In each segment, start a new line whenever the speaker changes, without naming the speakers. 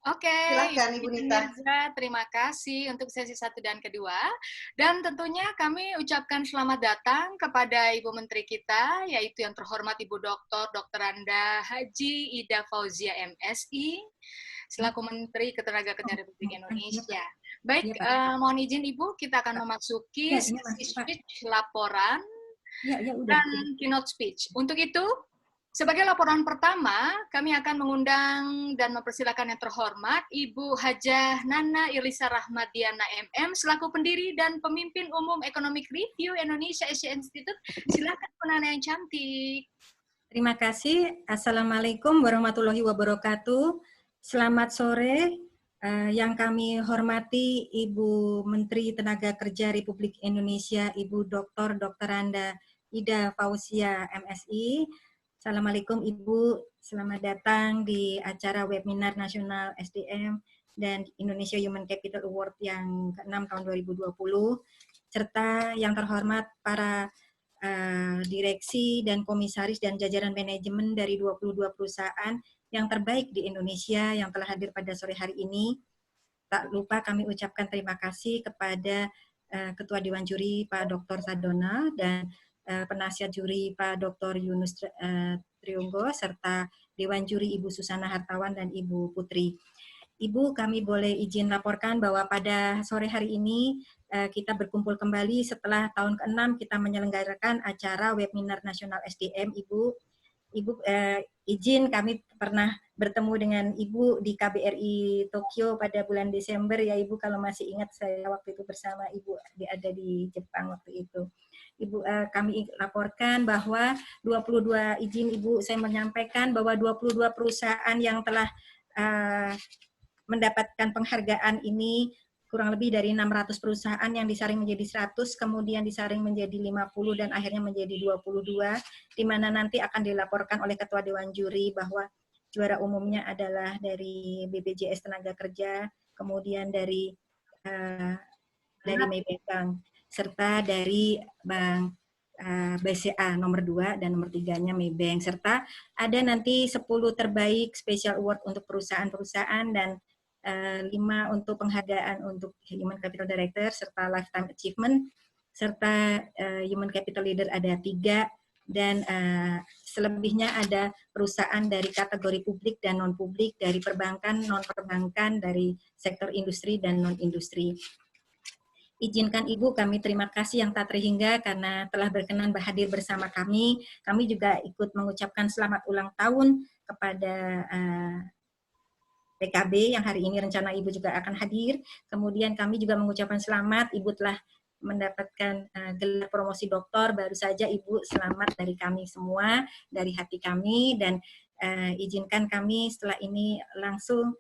Oke,
Silakan
Ibu
Ibu Nita.
Mirza, terima kasih untuk sesi 1 dan kedua. Dan tentunya kami ucapkan selamat datang kepada Ibu Menteri kita, yaitu yang terhormat Ibu Dr. Anda Haji Ida Fauzia MSI, selaku Menteri Ketenagakerjaan Republik Indonesia. Baik, mohon izin Ibu, kita akan memasuki sesi speech laporan dan keynote speech. Untuk itu, sebagai laporan pertama, kami akan mengundang dan mempersilakan yang terhormat Ibu Hajah Nana Irlisa Rahmadiana MM selaku pendiri dan pemimpin umum Economic Review Indonesia Asia Institute. Silakan Bu Nana yang cantik.
Terima kasih. Assalamualaikum warahmatullahi wabarakatuh. Selamat sore. Yang kami hormati Ibu Menteri Tenaga Kerja Republik Indonesia, Ibu Dr. Anda Ida Fauzia MSI. Assalamualaikum Ibu, selamat datang di acara webinar nasional SDM dan Indonesia Human Capital Award yang ke-6 tahun 2020, serta yang terhormat para direksi dan komisaris dan jajaran manajemen dari 22 perusahaan yang terbaik di Indonesia yang telah hadir pada sore hari ini. Tak lupa kami ucapkan terima kasih kepada Ketua Dewan Juri Pak Dr. Sadona dan penasihat juri Pak Dr. Yunus Triunggo serta Dewan Juri Ibu Susana Hartawan dan Ibu Putri. Ibu, kami boleh izin laporkan bahwa pada sore hari ini kita berkumpul kembali setelah tahun ke-6 kita menyelenggarakan acara webinar nasional SDM. Ibu izin kami pernah bertemu dengan Ibu di KBRI Tokyo pada bulan Desember ya Ibu, kalau masih ingat saya waktu itu bersama Ibu ada di Jepang waktu itu. Ibu, kami laporkan bahwa 22 izin Ibu, saya menyampaikan bahwa 22 perusahaan yang telah mendapatkan penghargaan ini kurang lebih dari 600 perusahaan yang disaring menjadi 100, kemudian disaring menjadi 50 dan akhirnya menjadi 22, di mana nanti akan dilaporkan oleh Ketua Dewan Juri bahwa juara umumnya adalah dari BPJS Tenaga Kerja, kemudian dari Maybank Bank, serta dari Bank BCA nomor 2 dan nomor 3-nya Maybank, serta ada nanti 10 terbaik special award untuk perusahaan-perusahaan dan 5 untuk penghargaan untuk Human Capital Director serta Lifetime Achievement, serta Human Capital Leader ada 3, dan selebihnya ada perusahaan dari kategori publik dan non-publik, dari perbankan, non-perbankan, dari sektor industri dan non-industri. Izinkan Ibu, kami terima kasih yang tak terhingga karena telah berkenan hadir bersama kami. Kami juga ikut mengucapkan selamat ulang tahun kepada PKB yang hari ini rencana Ibu juga akan hadir. Kemudian kami juga mengucapkan selamat, Ibu telah mendapatkan gelar promosi doktor. Baru saja Ibu, selamat dari kami semua, dari hati kami, dan izinkan kami setelah ini langsung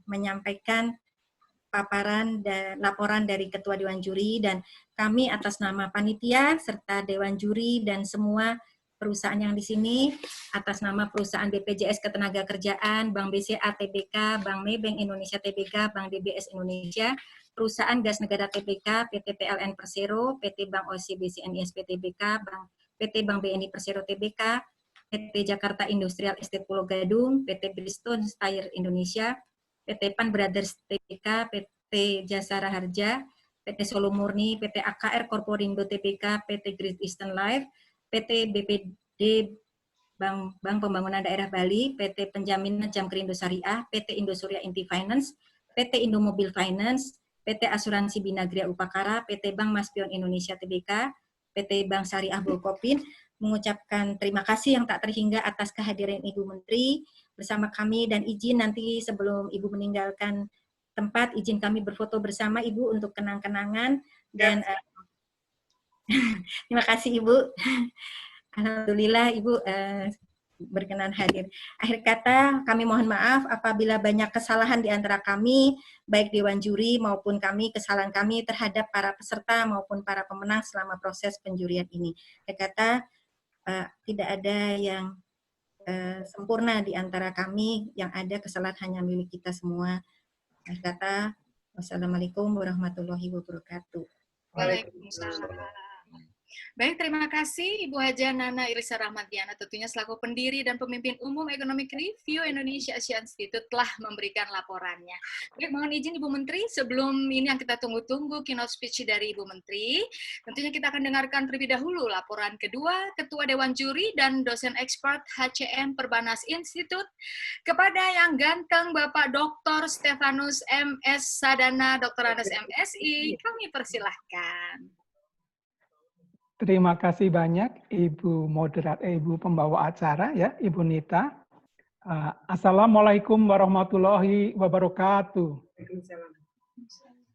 menyampaikan paparan dan laporan dari Ketua Dewan Juri, dan kami atas nama panitia serta Dewan Juri dan semua perusahaan yang di sini, atas nama perusahaan BPJS Ketenagakerjaan, Bank BCA Tbk, Bank Maybank Indonesia Tbk, Bank DBS Indonesia, Perusahaan Gas Negara Tbk, PT PLN Persero, PT Bank OCBC NISP Tbk, PT Bank BNI Persero Tbk, PT Jakarta Industrial Estate Pulau Gadung, PT Bridgestone Tire Indonesia, PT Pan Brothers Tbk, PT Jasara Harja, PT Solo Murni, PT AKR Korporindo Tbk, PT Great Eastern Life, PT BPD Bank Pembangunan Daerah Bali, PT Penjaminan Jamkrindo Syariah, PT Indosuria Inti Finance, PT Indomobil Finance, PT Asuransi Binagria Upakara, PT Bank Maspion Indonesia Tbk, PT Bank Syariah Bulkopin, mengucapkan terima kasih yang tak terhingga atas kehadiran Ibu Menteri bersama kami, dan izin nanti sebelum Ibu meninggalkan tempat, izin kami berfoto bersama Ibu untuk kenang-kenangan, dan terima kasih Ibu. Alhamdulillah Ibu berkenan hadir. Akhir kata, kami mohon maaf apabila banyak kesalahan di antara kami, baik Dewan Juri maupun kesalahan kami terhadap para peserta maupun para pemenang selama proses penjurian ini. Akhir kata, tidak ada yang sempurna di antara kami, yang ada kesalahan hanya milik kita semua. Akhir kata, wassalamualaikum warahmatullahi wabarakatuh.
Waalaikumsalam. Baik, terima kasih Ibu Haja Nana Irisa Rahmadiana, tentunya selaku pendiri dan pemimpin umum Economic Review Indonesia Asia Institute telah memberikan laporannya. Baik, mohon izin Ibu Menteri, sebelum ini yang kita tunggu-tunggu keynote speech dari Ibu Menteri, tentunya kita akan dengarkan terlebih dahulu laporan kedua Ketua Dewan Juri dan dosen expert HCM Perbanas Institute kepada yang ganteng Bapak Dr. Stefanus MS Sadana, Dr. Andes MSI, kami persilahkan.
Terima kasih banyak Ibu Ibu pembawa acara ya, Ibu Nita. Assalamualaikum warahmatullahi wabarakatuh.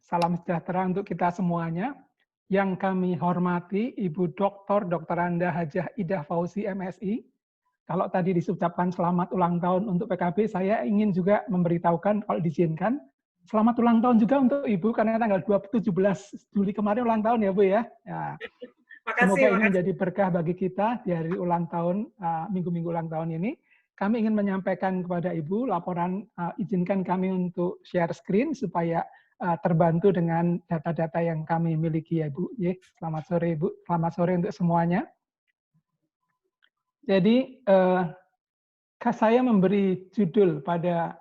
Salam sejahtera untuk kita semuanya. Yang kami hormati Ibu Dr. Anda Hajah Idah Fauzi MSI. Kalau tadi diucapkan selamat ulang tahun untuk PKB, saya ingin juga memberitahukan kalau diizinkan, selamat ulang tahun juga untuk Ibu karena tanggal 17 Juli kemarin ulang tahun ya Bu ya. Semoga ini menjadi berkah bagi kita di hari ulang tahun, minggu-minggu ulang tahun ini. Kami ingin menyampaikan kepada Ibu laporan, izinkan kami untuk share screen supaya terbantu dengan data-data yang kami miliki ya Bu. Selamat sore Ibu, selamat sore untuk semuanya. Jadi saya memberi judul pada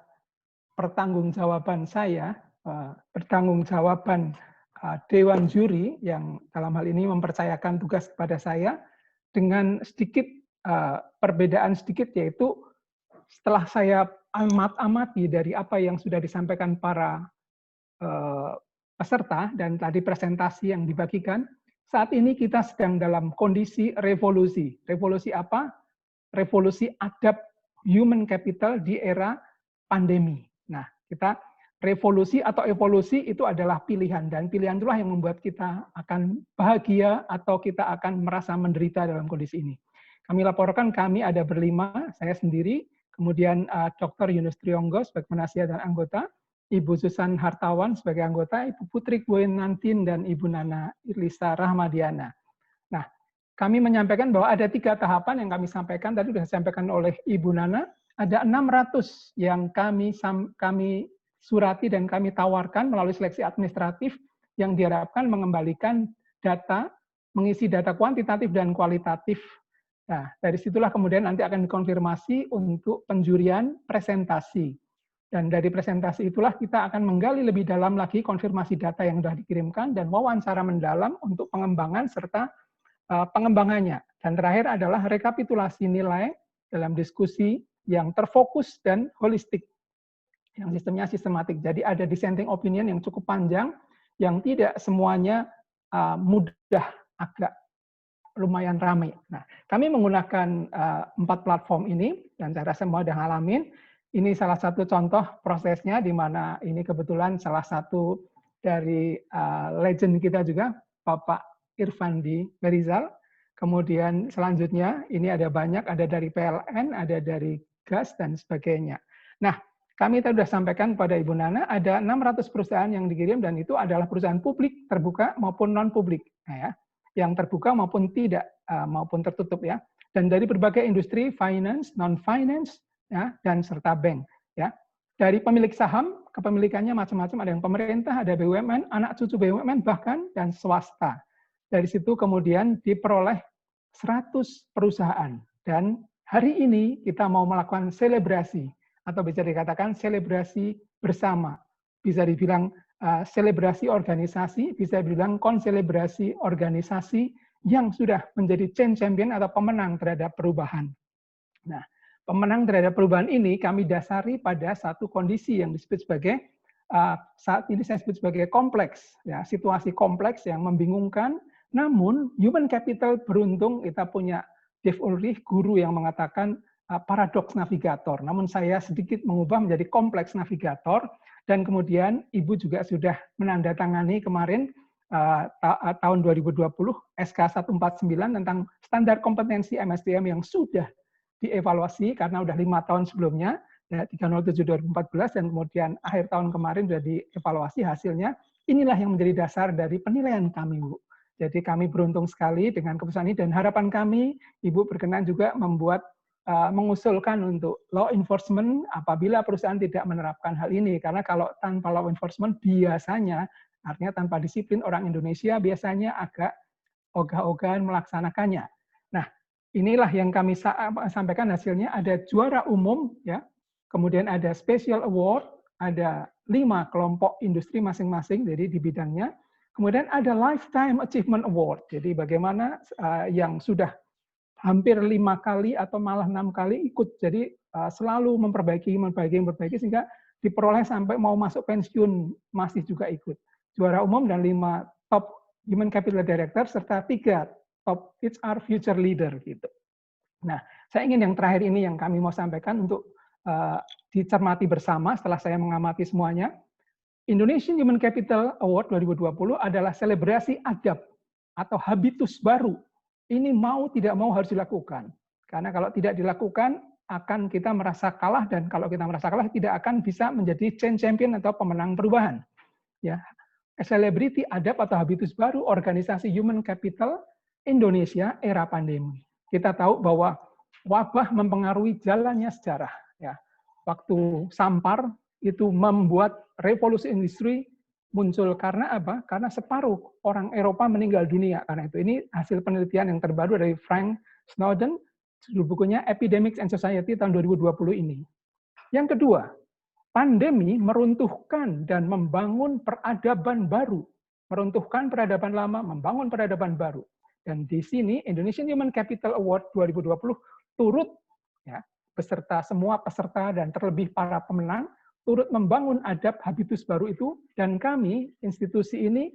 pertanggungjawaban saya, pertanggungjawaban Dewan Juri yang dalam hal ini mempercayakan tugas kepada saya dengan sedikit perbedaan sedikit, yaitu setelah saya amati dari apa yang sudah disampaikan para peserta dan tadi presentasi yang dibagikan, saat ini kita sedang dalam kondisi revolusi. Revolusi apa? Revolusi adab human capital di era pandemi. Nah, kita revolusi atau evolusi itu adalah pilihan, dan pilihan itulah yang membuat kita akan bahagia atau kita akan merasa menderita dalam kondisi ini. Kami laporkan kami ada berlima, saya sendiri, kemudian Dr. Yunus Triyonggo sebagai penasihat dan anggota, Ibu Susan Hartawan sebagai anggota, Ibu Putri Kuenantin, dan Ibu Nana Irlisa Rahmadiana. Nah, kami menyampaikan bahwa ada 3 tahapan yang kami sampaikan, tadi sudah disampaikan oleh Ibu Nana, ada 600 yang kami surati dan kami tawarkan melalui seleksi administratif yang diharapkan mengembalikan data, mengisi data kuantitatif dan kualitatif. Nah, dari situlah kemudian nanti akan dikonfirmasi untuk penjurian presentasi. Dan dari presentasi itulah kita akan menggali lebih dalam lagi konfirmasi data yang sudah dikirimkan dan wawancara mendalam untuk pengembangan serta pengembangannya. Dan terakhir adalah rekapitulasi nilai dalam diskusi yang terfokus dan holistik, yang sistemnya sistematik. Jadi ada dissenting opinion yang cukup panjang, yang tidak semuanya mudah, agak lumayan ramai. Nah, kami menggunakan 4 platform ini, dan saya rasa semua sudah ngalamin. Ini salah satu contoh prosesnya, di mana ini kebetulan salah satu dari legend kita juga, Bapak Irfandi Berizal. Kemudian selanjutnya, ini ada banyak, ada dari PLN, ada dari gas, dan sebagainya. Nah, kami sudah sampaikan kepada Ibu Nana, ada 600 perusahaan yang dikirim, dan itu adalah perusahaan publik, terbuka maupun non-publik. Nah, ya, yang terbuka maupun tidak, maupun tertutup. Ya. Dan dari berbagai industri, finance, non-finance, ya, dan serta bank. Ya. Dari pemilik saham, kepemilikannya macam-macam, ada yang pemerintah, ada BUMN, anak cucu BUMN, bahkan, dan swasta. Dari situ kemudian diperoleh 100 perusahaan. Dan hari ini kita mau melakukan selebrasi, atau bisa dikatakan selebrasi bersama. Bisa dibilang selebrasi organisasi, bisa dibilang konselebrasi organisasi yang sudah menjadi change champion atau pemenang terhadap perubahan. Nah, pemenang terhadap perubahan ini kami dasari pada satu kondisi yang disebut sebagai, saat ini saya sebut sebagai kompleks, ya, situasi kompleks yang membingungkan, namun human capital beruntung kita punya Dave Ulrich, guru yang mengatakan paradoks navigator. Namun saya sedikit mengubah menjadi kompleks navigator, dan kemudian Ibu juga sudah menandatangani kemarin tahun 2020 SK 149 tentang standar kompetensi MSDM yang sudah dievaluasi karena udah 5 tahun sebelumnya, ya, 307/2014, dan kemudian akhir tahun kemarin sudah dievaluasi hasilnya. Inilah yang menjadi dasar dari penilaian kami, Bu. Jadi kami beruntung sekali dengan keputusan ini, dan harapan kami, Ibu berkenan juga mengusulkan untuk law enforcement apabila perusahaan tidak menerapkan hal ini. Karena kalau tanpa law enforcement biasanya, artinya tanpa disiplin orang Indonesia biasanya agak ogah-ogahan melaksanakannya. Nah, inilah yang kami sampaikan hasilnya. Ada juara umum, ya, kemudian ada special award, ada 5 kelompok industri masing-masing, jadi di bidangnya. Kemudian ada lifetime achievement award, jadi bagaimana yang sudah hampir 5 kali atau malah 6 kali ikut, jadi selalu memperbaiki sehingga diperoleh sampai mau masuk pensiun masih juga ikut. Juara umum dan 5 top human capital director serta 3 top HR future leader gitu. Nah, saya ingin yang terakhir ini yang kami mau sampaikan untuk dicermati bersama setelah saya mengamati semuanya. Indonesian Human Capital Award 2020 adalah selebrasi adab atau habitus baru. Ini mau tidak mau harus dilakukan. Karena kalau tidak dilakukan, akan kita merasa kalah, dan kalau kita merasa kalah, tidak akan bisa menjadi change champion atau pemenang perubahan. Ya, selebriti adab atau habitus baru organisasi Human Capital Indonesia era pandemi. Kita tahu bahwa wabah mempengaruhi jalannya sejarah. Ya, waktu Sampar itu membuat revolusi industri muncul karena apa? Karena separuh orang Eropa meninggal dunia karena itu. Ini hasil penelitian yang terbaru dari Frank Snowden, judul bukunya Epidemics and Society tahun 2020 ini. Yang kedua, pandemi meruntuhkan dan membangun peradaban baru. Meruntuhkan peradaban lama, membangun peradaban baru. Dan di sini Indonesian Human Capital Award 2020 turut, ya, beserta semua peserta dan terlebih para pemenang, turut membangun adab habitus baru itu, dan kami, institusi ini,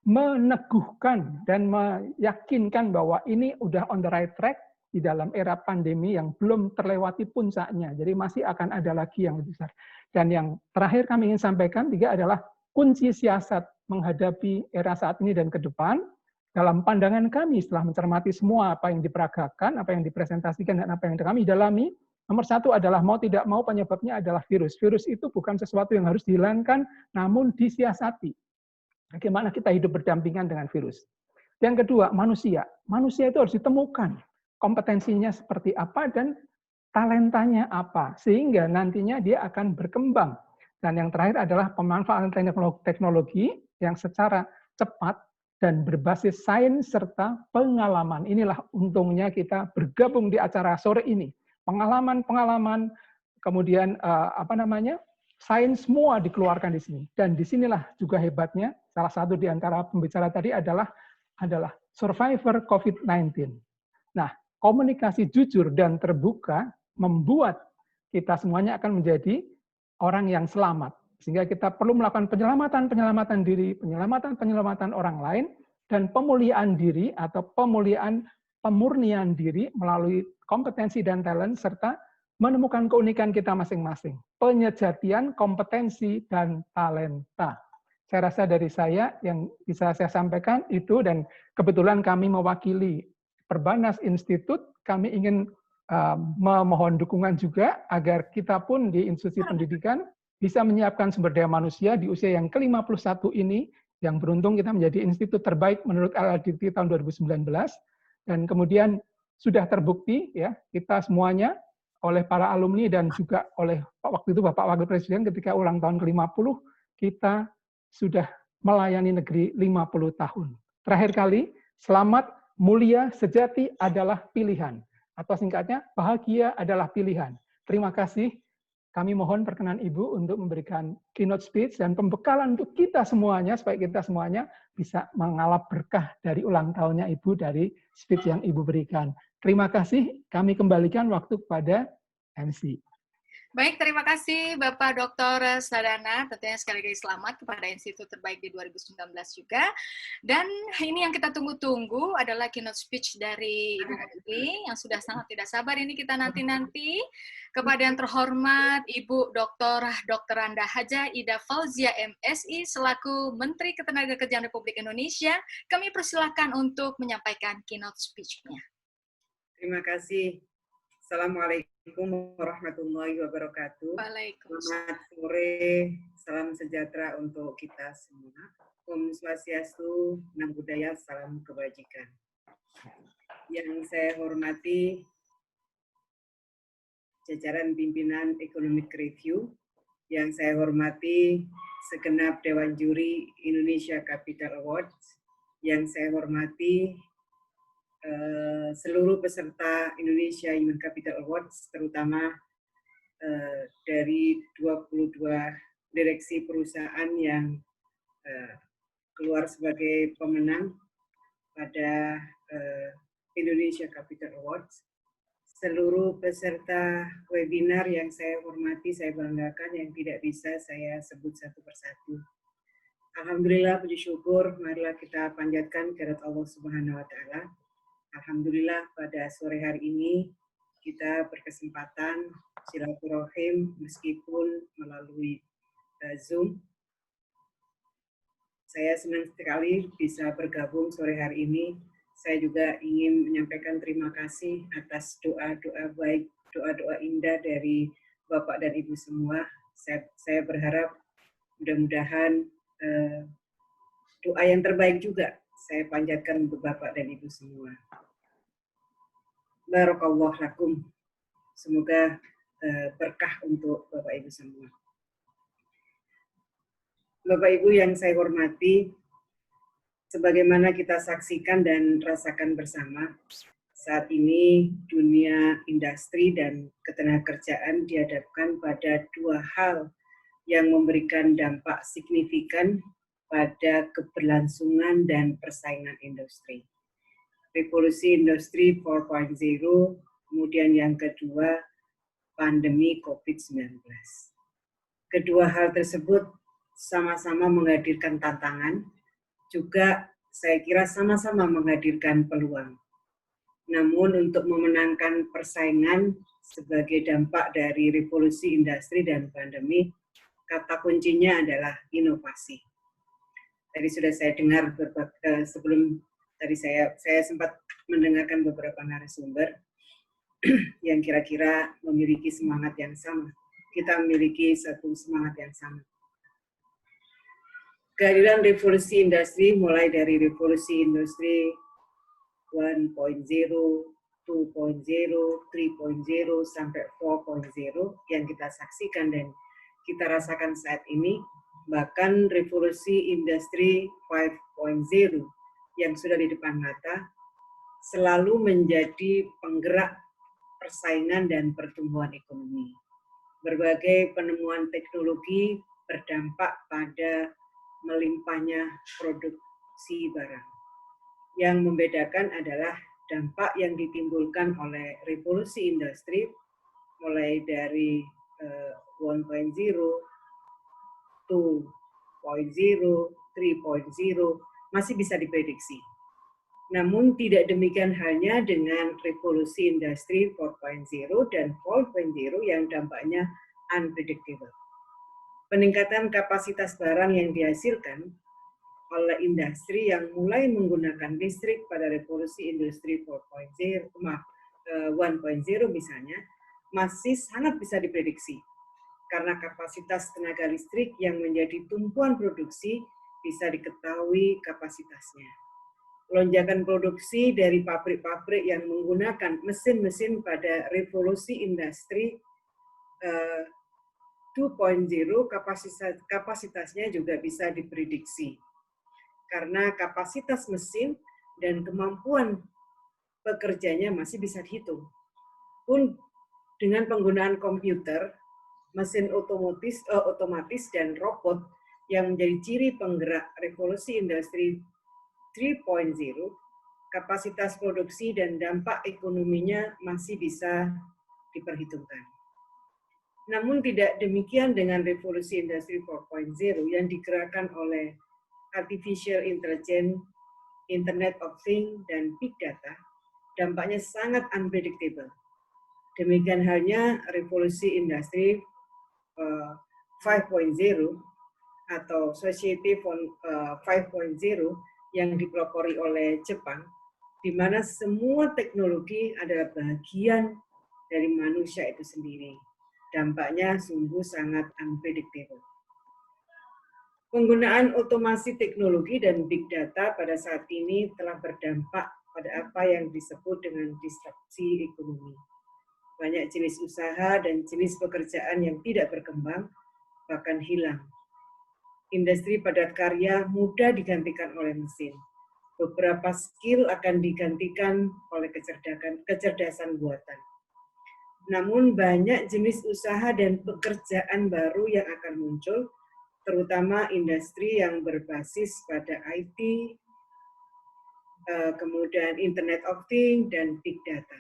meneguhkan dan meyakinkan bahwa ini udah on the right track di dalam era pandemi yang belum terlewati puncaknya. Jadi masih akan ada lagi yang lebih besar. Dan yang terakhir kami ingin sampaikan, 3 adalah kunci siasat menghadapi era saat ini dan ke depan. Dalam pandangan kami setelah mencermati semua apa yang diperagakan, apa yang dipresentasikan, dan apa yang kami dalami, nomor 1 adalah mau tidak mau penyebabnya adalah virus. Virus itu bukan sesuatu yang harus dihilangkan, namun disiasati. Bagaimana kita hidup berdampingan dengan virus. Yang kedua, manusia. Manusia itu harus ditemukan. Kompetensinya seperti apa dan talentanya apa. Sehingga nantinya dia akan berkembang. Dan yang terakhir adalah pemanfaatan teknologi yang secara cepat dan berbasis sains serta pengalaman. Inilah untungnya kita bergabung di acara sore ini. Pengalaman-pengalaman, kemudian sains semua dikeluarkan di sini. Dan disinilah juga hebatnya, salah satu di antara pembicara tadi adalah survivor COVID-19. Nah, komunikasi jujur dan terbuka membuat kita semuanya akan menjadi orang yang selamat. Sehingga kita perlu melakukan penyelamatan diri, penyelamatan orang lain, dan pemulihan diri atau pemurnian diri melalui kompetensi dan talent, serta menemukan keunikan kita masing-masing. Penyejatian kompetensi dan talenta. Saya rasa dari saya yang bisa saya sampaikan itu, dan kebetulan kami mewakili Perbanas Institute, kami ingin memohon dukungan juga agar kita pun di institusi pendidikan bisa menyiapkan sumber daya manusia di usia yang ke-51 ini, yang beruntung kita menjadi institut terbaik menurut LLDT tahun 2019, dan kemudian sudah terbukti, ya, kita semuanya oleh para alumni dan juga oleh waktu itu Bapak Wakil Presiden ketika ulang tahun ke-50, kita sudah melayani negeri 50 tahun. Terakhir kali, selamat, mulia, sejati adalah pilihan. Atau singkatnya, bahagia adalah pilihan. Terima kasih. Kami mohon perkenan Ibu untuk memberikan keynote speech dan pembekalan untuk kita semuanya, supaya kita semuanya bisa mengalap berkah dari ulang tahunnya Ibu, dari speech yang Ibu berikan. Terima kasih, kami kembalikan waktu kepada MC.
Baik, terima kasih Bapak Dr. Sadana. Tentunya sekali lagi selamat kepada Institut Terbaik di 2019 juga. Dan ini yang kita tunggu-tunggu adalah keynote speech dari Ibu Menteri yang sudah sangat tidak sabar ini kita nanti-nanti. Kepada yang terhormat Ibu Dr. Randa Haja Ida Fauzia MSI selaku Menteri Ketenagakerjaan Republik Indonesia, kami persilahkan untuk menyampaikan keynote speech-nya.
Terima kasih. Assalamualaikum warahmatullahi wabarakatuh.
Waalaikumsalam.
Selamat sore, salam sejahtera untuk kita semua. Om Swastiastu, Namo Buddhaya, salam kebajikan. Yang saya hormati jajaran pimpinan Economic Review, yang saya hormati segenap Dewan Juri Indonesia Capital Awards, yang saya hormati seluruh peserta Indonesia Human Capital Awards, terutama dari 22 direksi perusahaan yang keluar sebagai pemenang pada Indonesia Capital Awards. Seluruh peserta webinar yang saya hormati, saya banggakan, yang tidak bisa saya sebut satu persatu. Alhamdulillah, puji syukur, marilah kita panjatkan kehadirat Allah Subhanahu wa Ta'ala. Alhamdulillah, pada sore hari ini kita berkesempatan silaturahim meskipun melalui Zoom. Saya senang sekali bisa bergabung sore hari ini. Saya juga ingin menyampaikan terima kasih atas doa-doa baik, doa-doa indah dari Bapak dan Ibu semua. Saya berharap mudah-mudahan doa yang terbaik juga saya panjatkan untuk Bapak dan Ibu semua. Barakallahu lakum. Semoga berkah untuk Bapak Ibu semua. Bapak Ibu yang saya hormati, sebagaimana kita saksikan dan rasakan bersama, saat ini dunia industri dan ketenagakerjaan dihadapkan pada dua hal yang memberikan dampak signifikan pada keberlangsungan dan persaingan industri. Revolusi Industri 4.0, kemudian yang kedua, pandemi COVID-19. Kedua hal tersebut sama-sama menghadirkan tantangan, juga saya kira sama-sama menghadirkan peluang. Namun untuk memenangkan persaingan sebagai dampak dari revolusi industri dan pandemi, kata kuncinya adalah inovasi. Tadi sudah saya dengar sebelum tadi saya sempat mendengarkan beberapa narasumber yang kira-kira memiliki semangat yang sama. Kita memiliki satu semangat yang sama. Kehadiran revolusi industri mulai dari revolusi industri 1.0, 2.0, 3.0, sampai 4.0 yang kita saksikan dan kita rasakan saat ini, bahkan revolusi industri 5.0 yang sudah di depan mata selalu menjadi penggerak persaingan dan pertumbuhan ekonomi. Berbagai penemuan teknologi berdampak pada melimpahnya produksi barang. Yang membedakan adalah dampak yang ditimbulkan oleh revolusi industri, mulai dari 1.0, 2.0, 3.0, masih bisa diprediksi. Namun tidak demikian halnya dengan revolusi industri 4.0 dan 4.0 yang dampaknya unpredictable. Peningkatan kapasitas barang yang dihasilkan oleh industri yang mulai menggunakan listrik pada revolusi industri 1.0 misalnya, masih sangat bisa diprediksi. Karena kapasitas tenaga listrik yang menjadi tumpuan produksi bisa diketahui kapasitasnya. Lonjakan produksi dari pabrik-pabrik yang menggunakan mesin-mesin pada revolusi industri 2.0 kapasitasnya juga bisa diprediksi. Karena kapasitas mesin dan kemampuan pekerjanya masih bisa dihitung. Pun dengan penggunaan komputer, mesin otomatis dan robot yang menjadi ciri penggerak revolusi industri 3.0, kapasitas produksi dan dampak ekonominya masih bisa diperhitungkan. Namun tidak demikian dengan revolusi industri 4.0 yang digerakkan oleh artificial intelligence, Internet of Things, dan big data, dampaknya sangat unpredictable. Demikian halnya revolusi industri 5.0 atau Society 5.0 yang dipelopori oleh Jepang, di mana semua teknologi adalah bagian dari manusia itu sendiri. Dampaknya sungguh sangat unpredictable. Penggunaan otomasi teknologi dan big data pada saat ini telah berdampak pada apa yang disebut dengan disrupsi ekonomi. Banyak jenis usaha dan jenis pekerjaan yang tidak berkembang, bahkan hilang. Industri padat karya mudah digantikan oleh mesin. beberapa skill akan digantikan oleh kecerdasan buatan. Namun banyak jenis usaha dan pekerjaan baru yang akan muncul, terutama industri yang berbasis pada IT, kemudian Internet of Things, dan Big Data.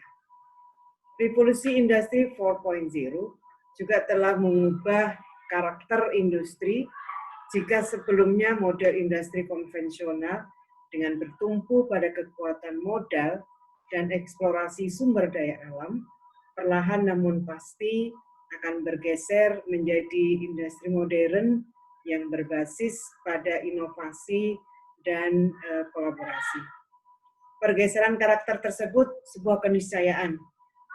Revolusi Industri 4.0 juga telah mengubah karakter industri. Jika sebelumnya model industri konvensional dengan bertumpu pada kekuatan modal dan eksplorasi sumber daya alam, perlahan namun pasti akan bergeser menjadi industri modern yang berbasis pada inovasi dan kolaborasi. Pergeseran karakter tersebut sebuah keniscayaan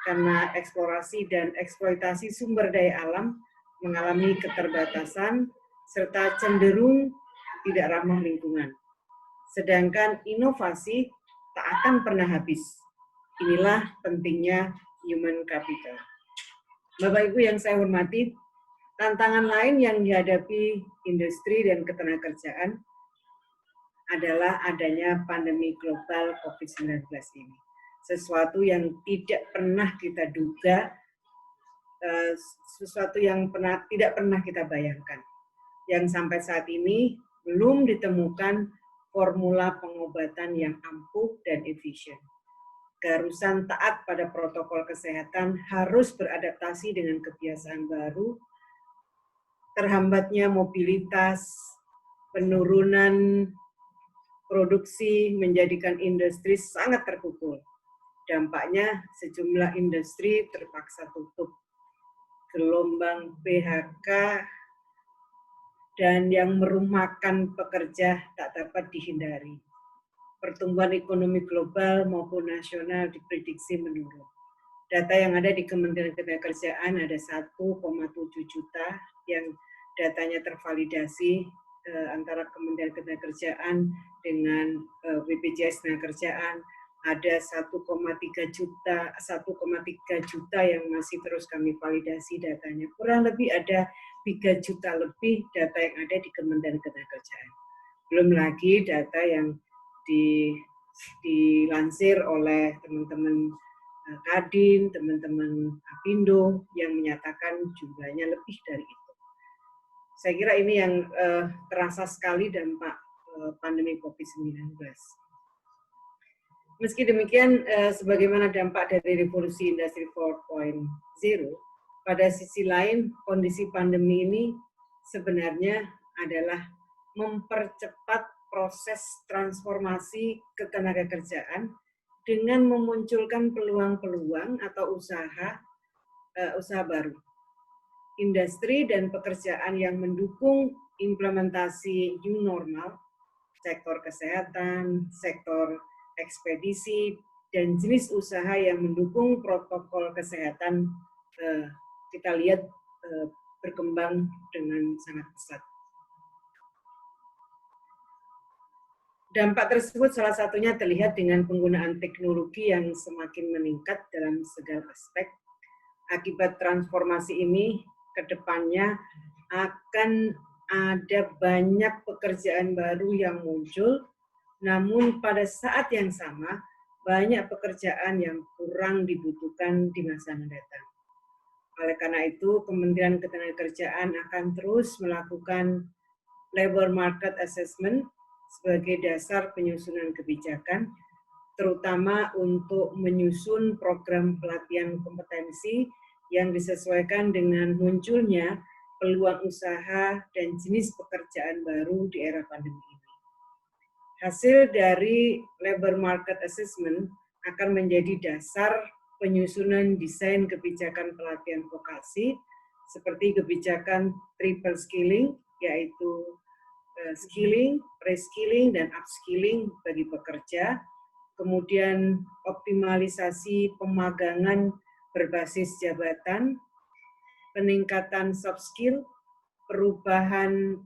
karena eksplorasi dan eksploitasi sumber daya alam mengalami keterbatasan serta cenderung tidak ramah lingkungan. Sedangkan inovasi tak akan pernah habis. Inilah pentingnya human capital. Bapak Ibu yang saya hormati, tantangan lain yang dihadapi industri dan ketenagakerjaan adalah adanya pandemi global COVID-19 ini. Sesuatu yang tidak pernah kita duga, sesuatu yang tidak pernah kita bayangkan. Yang sampai saat ini belum ditemukan formula pengobatan yang ampuh dan efisien. Keharusan taat pada protokol kesehatan harus beradaptasi dengan kebiasaan baru, terhambatnya mobilitas, penurunan produksi menjadikan industri sangat terpukul. Dampaknya sejumlah industri terpaksa tutup. Gelombang PHK dan yang merumahkan pekerja tak dapat dihindari. Pertumbuhan ekonomi global maupun nasional diprediksi menurun. Data yang ada di Kementerian Ketenagakerjaan ada 1,7 juta yang datanya tervalidasi antara Kementerian Ketenagakerjaan dengan BPJS Ketenagakerjaan. Ada 1,3 juta yang masih terus kami validasi datanya. Kurang lebih ada 3 juta lebih data yang ada di Kementerian Ketenagakerjaan. Belum lagi data yang dilansir oleh teman-teman Kadin, teman-teman Apindo yang menyatakan jumlahnya lebih dari itu. Saya kira ini yang terasa sekali dampak pandemi COVID-19. Meski demikian, sebagaimana dampak dari revolusi industri 4.0, pada sisi lain kondisi pandemi ini sebenarnya adalah mempercepat proses transformasi ketenagakerjaan dengan memunculkan peluang-peluang atau usaha baru. Industri dan pekerjaan yang mendukung implementasi new normal, sektor kesehatan, sektor ekspedisi, dan jenis usaha yang mendukung protokol kesehatan kita lihat berkembang dengan sangat pesat. Dampak tersebut salah satunya terlihat dengan penggunaan teknologi yang semakin meningkat dalam segala aspek. Akibat transformasi ini, ke depannya akan ada banyak pekerjaan baru yang muncul, namun pada saat yang sama, banyak pekerjaan yang kurang dibutuhkan di masa mendatang. Oleh karena itu, Kementerian Ketenagakerjaan akan terus melakukan labor market assessment sebagai dasar penyusunan kebijakan, terutama untuk menyusun program pelatihan kompetensi yang disesuaikan dengan munculnya peluang usaha dan jenis pekerjaan baru di era pandemi ini. Hasil dari labor market assessment akan menjadi dasar penyusunan desain kebijakan pelatihan vokasi seperti kebijakan triple skilling, yaitu skilling, reskilling, dan upskilling bagi pekerja, kemudian optimalisasi pemagangan berbasis jabatan, peningkatan soft skill, perubahan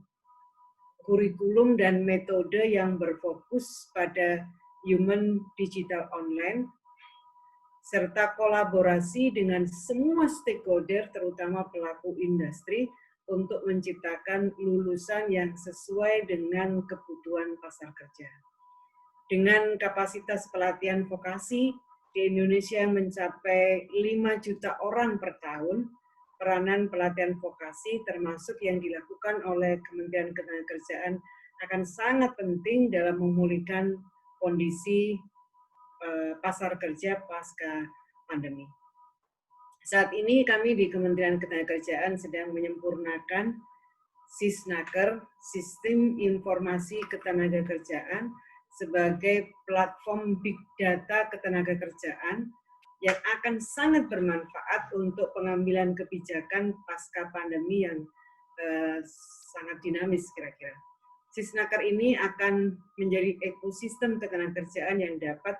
kurikulum dan metode yang berfokus pada human digital online, serta kolaborasi dengan semua stakeholder, terutama pelaku industri, untuk menciptakan lulusan yang sesuai dengan kebutuhan pasar kerja. dengan kapasitas pelatihan vokasi di Indonesia mencapai 5 juta orang per tahun. Peranan pelatihan vokasi termasuk yang dilakukan oleh Kementerian Ketenagakerjaan akan sangat penting dalam memulihkan kondisi pasar kerja pasca pandemi. Saat ini kami di Kementerian Ketenagakerjaan sedang menyempurnakan Sisnaker, Sistem Informasi Ketenagakerjaan, sebagai platform Big Data Ketenagakerjaan yang akan sangat bermanfaat untuk pengambilan kebijakan pasca pandemi yang sangat dinamis kira-kira. Sisnaker ini akan menjadi ekosistem ketenagakerjaan yang dapat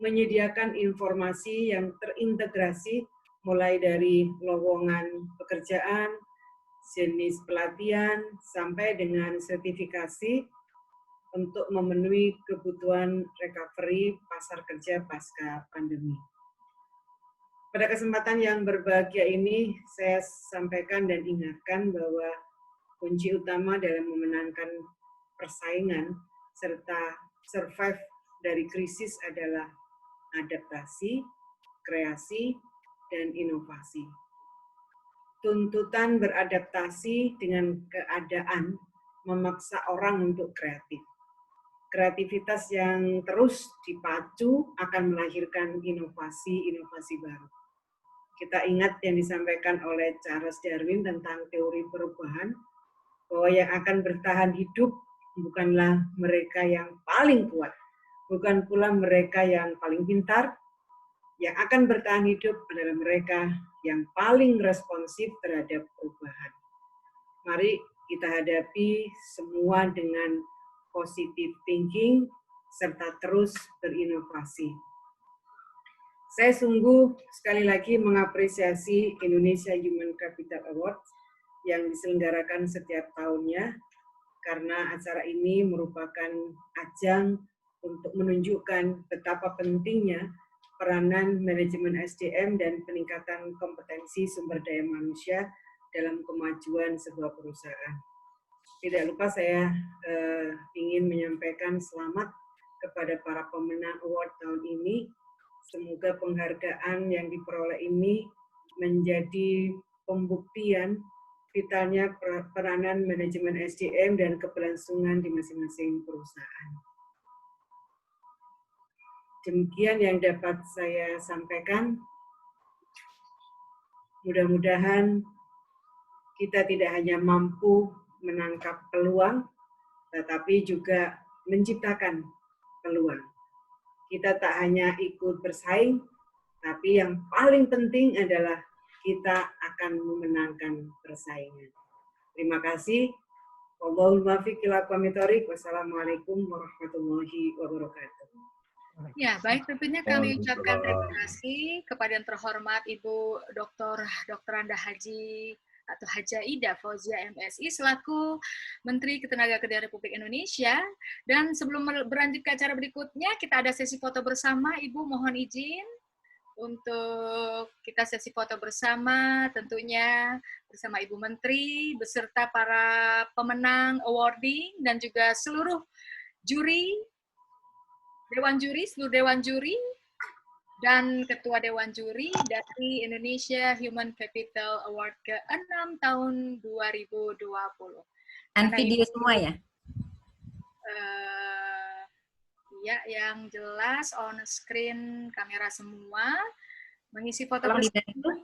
menyediakan informasi yang terintegrasi mulai dari lowongan pekerjaan, jenis pelatihan, sampai dengan sertifikasi untuk memenuhi kebutuhan recovery pasar kerja pasca pandemi. Pada kesempatan yang berbahagia ini, saya sampaikan dan ingatkan bahwa kunci utama dalam memenangkan persaingan serta survive dari krisis adalah adaptasi, kreasi, dan inovasi. Tuntutan beradaptasi dengan keadaan memaksa orang untuk kreatif. Kreativitas yang terus dipacu akan melahirkan inovasi-inovasi baru. Kita ingat yang disampaikan oleh Charles Darwin tentang teori perubahan, bahwa yang akan bertahan hidup bukanlah mereka yang paling kuat, bukan pula mereka yang paling pintar. Yang akan bertahan hidup adalah mereka yang paling responsif terhadap perubahan. Mari kita hadapi semua dengan positive thinking serta terus berinovasi. Saya sungguh sekali lagi mengapresiasi Indonesia Human Capital Award yang diselenggarakan setiap tahunnya, karena acara ini merupakan ajang untuk menunjukkan betapa pentingnya peranan manajemen SDM dan peningkatan kompetensi sumber daya manusia dalam kemajuan sebuah perusahaan. Tidak lupa saya ingin menyampaikan selamat kepada para pemenang award tahun ini. Semoga penghargaan yang diperoleh ini menjadi pembuktian vitalnya peranan manajemen SDM dan keberlangsungan di masing-masing perusahaan. Demikian yang dapat saya sampaikan. Mudah-mudahan kita tidak hanya mampu menangkap peluang, tetapi juga menciptakan peluang. Kita tak hanya ikut bersaing, tapi yang paling penting adalah kita akan memenangkan persaingan. Terima kasih. Wallahul muwaffiq ila aqwamit thoriq. Wassalamualaikum warahmatullahi wabarakatuh.
Ya, baik, tentunya kami ucapkan terima kasih kepada yang terhormat Ibu Dr. Anda Haji atau Haja Ida Fauzia MSI selaku Menteri Ketenagakerjaan Republik Indonesia. Dan sebelum berlanjut ke acara berikutnya, kita ada sesi foto bersama. Ibu mohon izin untuk kita sesi foto bersama, tentunya bersama Ibu Menteri beserta para pemenang awarding dan juga seluruh juri, seluruh dewan juri, dan Ketua Dewan Juri dari Indonesia Human Capital Award ke-6 tahun 2020.
Dan video semua ya?
Ya, yang jelas on screen kamera semua, mengisi foto
bersama.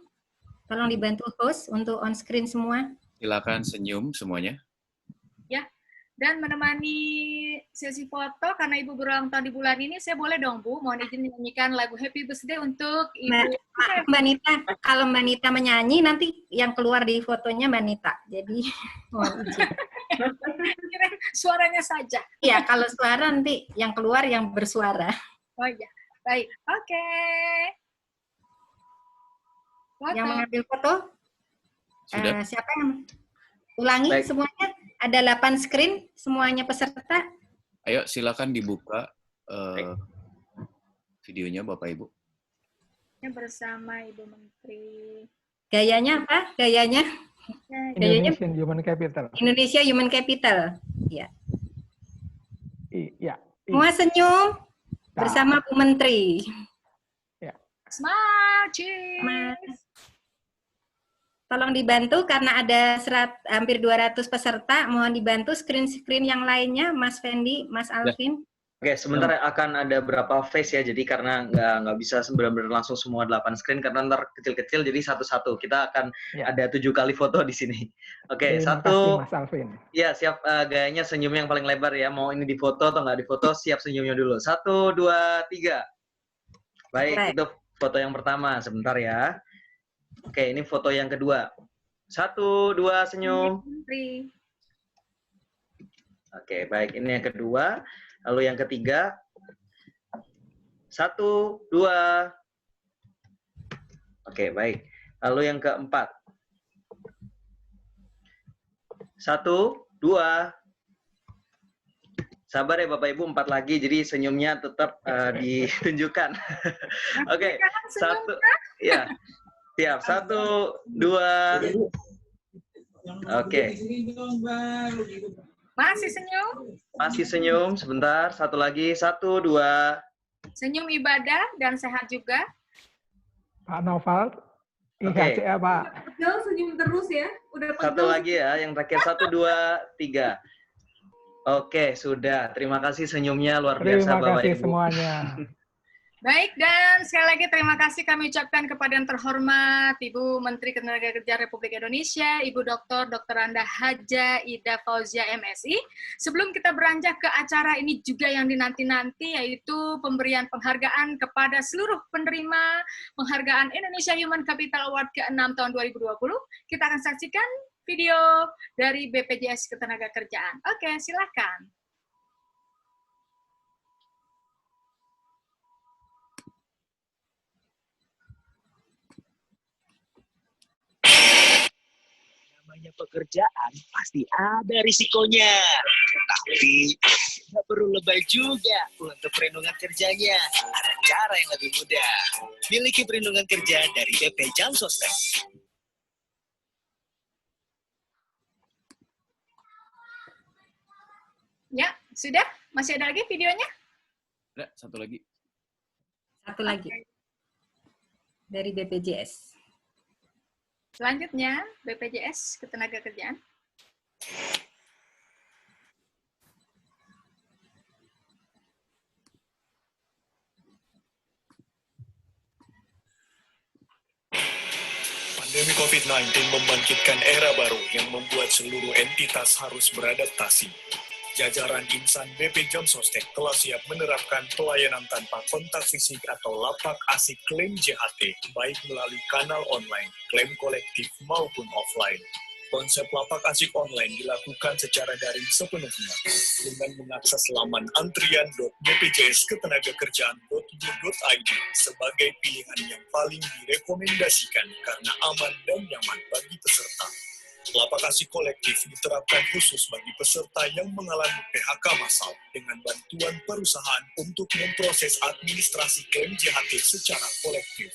Tolong dibantu host untuk on screen semua.
Silakan senyum semuanya.
Ya. Dan menemani sesi foto, karena Ibu berulang tahun di bulan ini, saya boleh dong, Bu, mohon izin menyanyikan lagu Happy Birthday untuk Ibu.
Mbak Nita, kalau Mbak Nita menyanyi, nanti yang keluar di fotonya Mbak Nita. Jadi, mohon izin.
Suaranya saja.
Iya, kalau suara nanti yang keluar yang bersuara.
Oh iya, baik. Oke.
Yang mengambil foto? Siapa yang ulangi
baik.
Semuanya? Ada 8 screen, semuanya peserta.
Ayo, silakan dibuka videonya Bapak Ibu.
Bersama Ibu Menteri.
Gayanya apa? Gayanya?
Indonesia Human Capital.
Indonesia Human Capital. Ya.
Iya.
Semua senyum. Bersama Bu Menteri.
Smart,
Mas. Tolong dibantu karena ada hampir 200 peserta, mohon dibantu screen-screen yang lainnya, Mas Fendi, Mas Alvin.
Oke, sebentar akan ada berapa phase ya, jadi karena nggak bisa benar-benar langsung semua 8 screen, karena ntar kecil-kecil, jadi satu-satu. Kita akan ada 7 kali foto di sini. Oke,
Terima
satu.
kasih, Mas Alvin.
Ya, siap. Gayanya senyum yang paling lebar ya. Mau ini difoto atau nggak difoto, siap senyumnya dulu. 1, 2, 3. Baik, itu foto yang pertama. Sebentar ya. Oke, ini foto yang kedua. 1, 2, senyum. Oke, baik. Ini yang kedua. Lalu yang ketiga. 1, 2. Oke, baik. Lalu yang keempat. 1, 2. Sabar ya Bapak Ibu, 4 lagi. Jadi senyumnya tetap ditunjukkan. Oke, 1. Ya. Siap, 1, 2. Oke.
Masih senyum?
Masih senyum, sebentar. 1 lagi, 1, 2.
Senyum ibadah dan sehat juga.
Pak Noval,
Oke.
IHCA Pak.
Pegel senyum terus ya. Udah pegel.
1 lagi ya, yang terakhir 1, 2, 3. Oke, sudah. Terima kasih senyumnya luar biasa
Terima
Bapak
kasih
Ibu.
semuanya.
Baik, dan sekali lagi terima kasih kami ucapkan kepada yang terhormat Ibu Menteri Ketenagakerjaan Republik Indonesia, Ibu Dr. Anda Haja Ida Fauzia MSI. Sebelum kita beranjak ke acara ini juga yang dinanti-nanti, yaitu pemberian penghargaan kepada seluruh penerima penghargaan Indonesia Human Capital Award ke-6 tahun 2020, kita akan saksikan video dari BPJS Ketenagakerjaan. Oke, silakan.
Namanya pekerjaan pasti ada risikonya, tapi nggak perlu lebay juga untuk perlindungan kerjanya. Ada cara yang lebih mudah. Miliki perlindungan kerja dari BP Jam Sostek.
Ya, sudah? Masih ada lagi videonya?
Ada, satu lagi.
Satu lagi. Dari BPJS.
Selanjutnya, BPJS Ketenagakerjaan.
Pandemi COVID-19 membangkitkan era baru yang membuat seluruh entitas harus beradaptasi. Jajaran insan BP Jam Sostek telah siap menerapkan pelayanan tanpa kontak fisik atau lapak asik klaim JHT, baik melalui kanal online, klaim kolektif maupun offline. Konsep lapak asik online dilakukan secara daring sepenuhnya dengan mengakses laman antrian.bpjsketenagakerjaan.go.id sebagai pilihan yang paling direkomendasikan karena aman dan nyaman bagi peserta. Lapak asik kolektif diterapkan khusus bagi peserta yang mengalami PHK massal dengan bantuan perusahaan untuk memproses administrasi klaim JHT secara kolektif.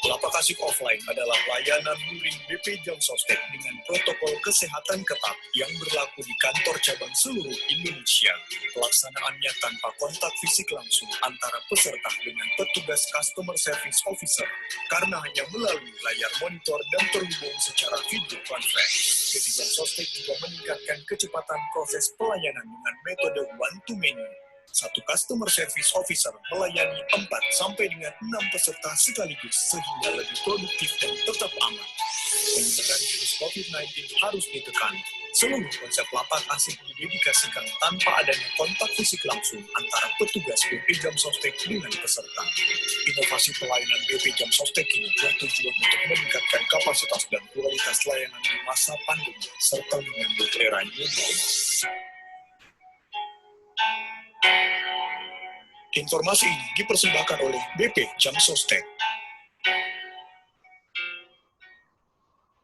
Lapak asik offline adalah layanan luring BP Jam Sostek dengan protokol kesehatan ketat yang berlaku di kantor cabang seluruh Indonesia. Pelaksanaannya tanpa kontak fisik langsung antara peserta dengan petugas customer service officer karena hanya melalui layar monitor dan terhubung secara video conference. BP Jam Sostek juga meningkatkan kecepatan proses pelayanan dengan metode one-to-many. Satu customer service officer melayani 4 sampai dengan 6 peserta sekaligus sehingga lebih produktif dan tetap aman. Penyebaran virus COVID-19 harus ditekan. Seluruh konsep lapak asik didedikasikan tanpa adanya kontak fisik langsung antara petugas BP Jam Sostek dengan peserta. Inovasi pelayanan BP Jam Sostek ini bertujuan untuk meningkatkan kapasitas dan kualitas layanan di masa pandemi serta menyambut era new normal. Informasi ini dipersembahkan oleh BP Jam Sostek.